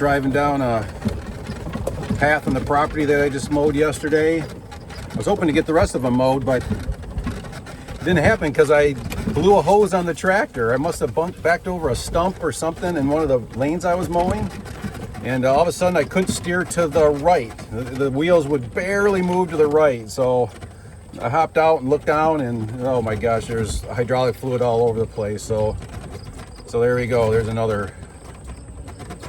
driving down a path on the property that I just mowed yesterday. I was hoping to get the rest of them mowed, but it didn't happen because I blew a hose on the tractor. I must have backed over a stump or something in one of the lanes I was mowing. And all of a sudden I couldn't steer to the right. The wheels would barely move to the right. So I hopped out and looked down and oh my gosh, there's hydraulic fluid all over the place. So there we go. There's another,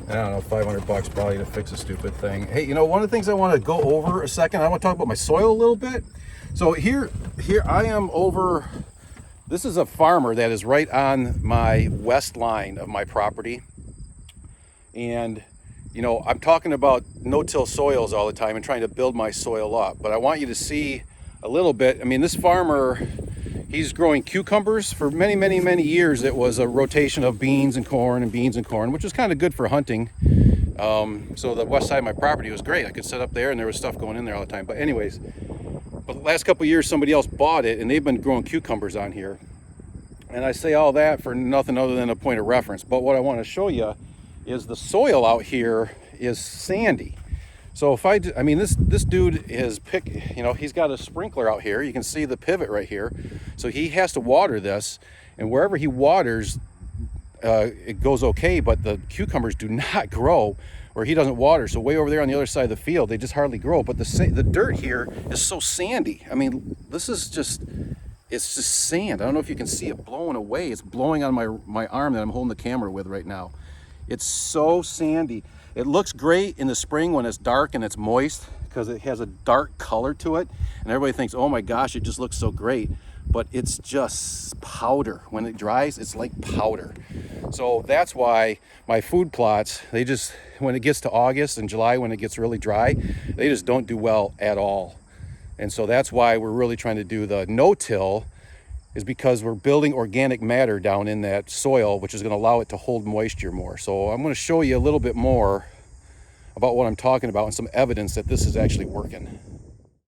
I don't know, 500 bucks probably to fix a stupid thing. Hey, you know, one of the things I want to go over a second, I want to talk about my soil a little bit. So here I am over, this is a farmer that is right on my west line of my property. And you know, I'm talking about no-till soils all the time and trying to build my soil up, but I want you to see a little bit. I mean, this farmer, he's growing cucumbers for many, many, many years. It was a rotation of beans and corn, which was kind of good for hunting. So the west side of my property was great. I could sit up there and there was stuff going in there all the time. But anyways, but the last couple of years, somebody else bought it and they've been growing cucumbers on here. And I say all that for nothing other than a point of reference. But what I want to show you is the soil out here is sandy. So if I mean, this dude is you know, he's got a sprinkler out here. You can see the pivot right here. So he has to water this, and wherever he waters, it goes okay, but the cucumbers do not grow where he doesn't water. So way over there on the other side of the field, they just hardly grow. But the dirt here is so sandy. I mean, this is just, it's just sand. I don't know if you can see it blowing away. It's blowing on my arm that I'm holding the camera with right now. It's so sandy. It looks great in the spring when it's dark and it's moist because it has a dark color to it. And everybody thinks, oh my gosh, it just looks so great. But it's just powder. When it dries, it's like powder. So that's why my food plots, they just, when it gets to August and July, when it gets really dry, they just don't do well at all. And so that's why we're really trying to do the no-till, is because we're building organic matter down in that soil, which is going to allow it to hold moisture more. So I'm going to show you a little bit more about what I'm talking about and some evidence that this is actually working.